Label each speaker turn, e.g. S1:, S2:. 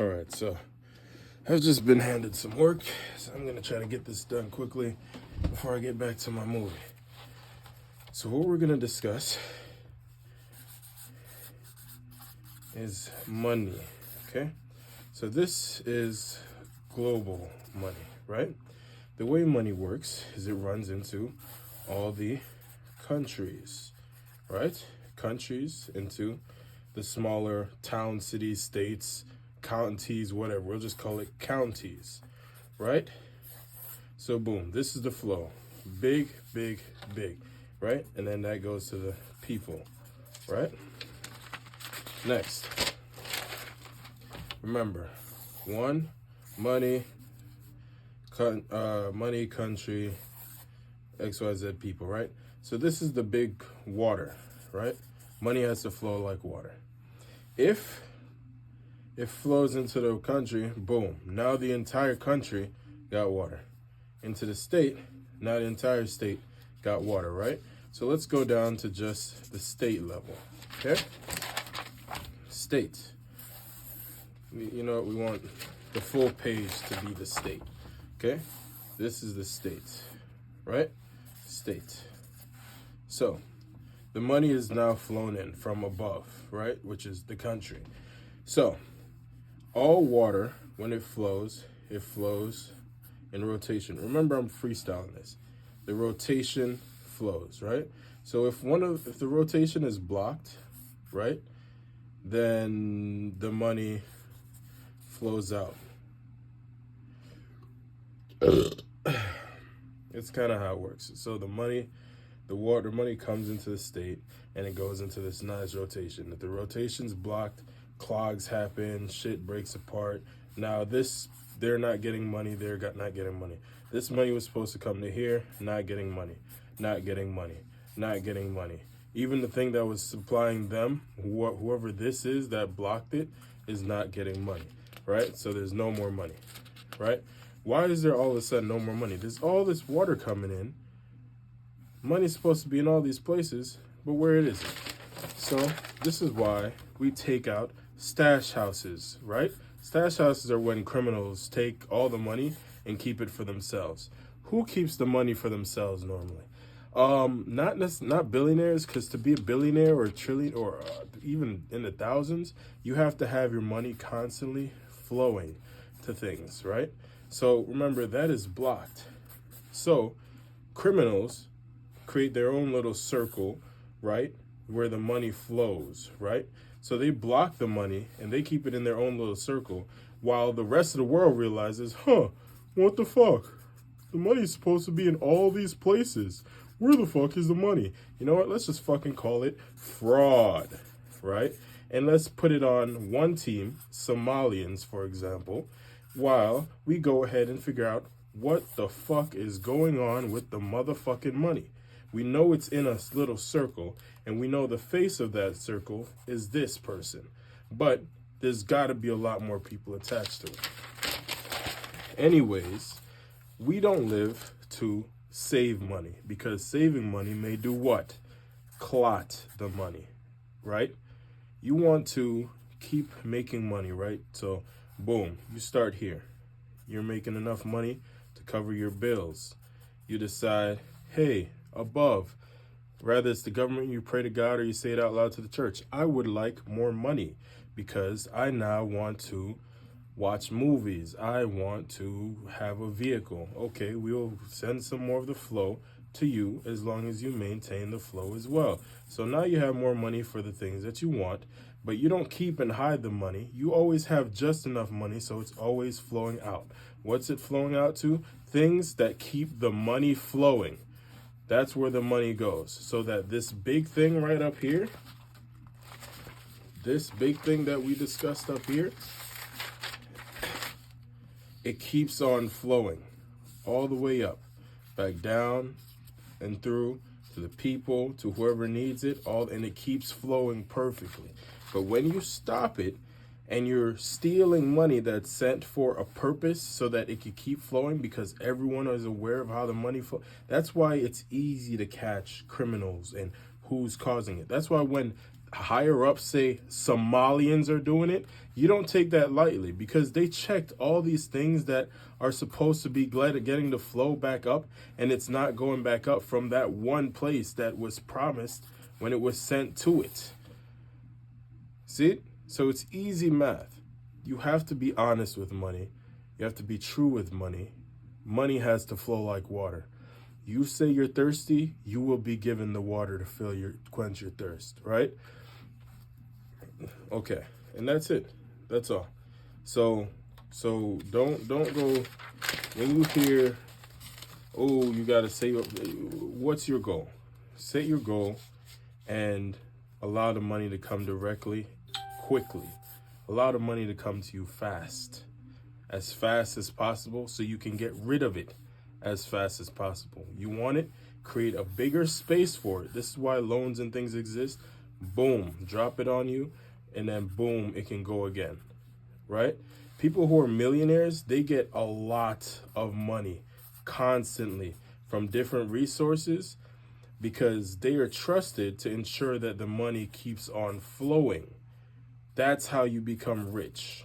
S1: All right, so I've just been handed some work, so I'm gonna try to get this done quickly before I get back to my movie. So what we're gonna discuss is money, okay? So this is global money, right? The way money works is it runs into all the countries, right? Countries into the smaller towns, cities, states, counties, whatever. We'll just call it counties, right? So boom, this is the flow. Big, big, big, right? And then that goes to the people, right? Next, remember, one, money, money, country, XYZ people, right? So this is the big water, right? Money has to flow like water. If it flows into the country, boom, now the entire country got water. Into the state, now the entire state got water, right? So let's go down to just the state level, okay? State. You know what, we want the full page to be the state, okay? This is the state, right? State. So the money is now flown in from above, right? Which is the country. So all water, when it flows in rotation. Remember, I'm freestyling this. The rotation flows, right? So if the rotation is blocked, right, then the money flows out. It's kind of how it works. So the money comes into the state and it goes into this nice rotation. If the rotation's blocked, clogs happen, shit breaks apart. Now they're not getting money, not getting money. This money was supposed to come to here, not getting money, not getting money, not getting money. Even the thing that was supplying them, whoever this is that blocked it, is not getting money, right? So there's no more money, right? Why is there all of a sudden no more money? There's all this water coming in. Money's supposed to be in all these places, but where it isn't. So this is why we take out stash houses, right? Stash houses are when criminals take all the money and keep it for themselves. Who keeps the money for themselves normally? Not billionaires, because to be a billionaire or a trillion or even in the thousands, you have to have your money constantly flowing to things, right? So remember, that is blocked. So criminals create their own little circle, right, where the money flows, right? So they block the money and they keep it in their own little circle while the rest of the world realizes, what the fuck? The money's supposed to be in all these places. Where the fuck is the money? You know what? Let's just fucking call it fraud, right? And let's put it on one team, Somalians, for example, while we go ahead and figure out what the fuck is going on with the motherfucking money. We know it's in a little circle, and we know the face of that circle is this person. But there's got to be a lot more people attached to it. Anyways, we don't live to save money, because saving money may do what? Clot the money, right? You want to keep making money, right? So, boom, you start here. You're making enough money to cover your bills. You decide, hey, above, whether it's the government, you pray to God, or you say it out loud to the church, I would like more money because I now want to watch movies. I want to have a vehicle. Okay, we'll send some more of the flow to you as long as you maintain the flow as well. So now you have more money for the things that you want, but you don't keep and hide the money. You always have just enough money, so it's always flowing out. What's it flowing out to? Things that keep the money flowing. That's where the money goes. So that this big thing right up here, this big thing that we discussed up here, it keeps on flowing all the way up, back down and through to the people, to whoever needs it, and it keeps flowing perfectly. But when you stop it and you're stealing money that's sent for a purpose so that it can keep flowing because everyone is aware of how the money flows, that's why it's easy to catch criminals and who's causing it. That's why when higher up say Somalians are doing it, you don't take that lightly, because they checked all these things that are supposed to be getting the flow back up, and it's not going back up from that one place that was promised when it was sent to it. See? So it's easy math. You have to be honest with money. You have to be true with money. Money has to flow like water. You say you're thirsty, you will be given the water to quench your thirst, right? Okay, and that's it. That's all. So don't go when you hear, oh, you gotta say, what's your goal? Set your goal and allow the money to come directly, quickly. Allow the money to come to you fast as possible, so you can get rid of it as fast as possible. You want it, create a bigger space for it. This is why loans and things exist. Boom, drop it on you, and then boom, it can go again, right? People who are millionaires, they get a lot of money constantly from different resources, because they are trusted to ensure that the money keeps on flowing. That's how you become rich.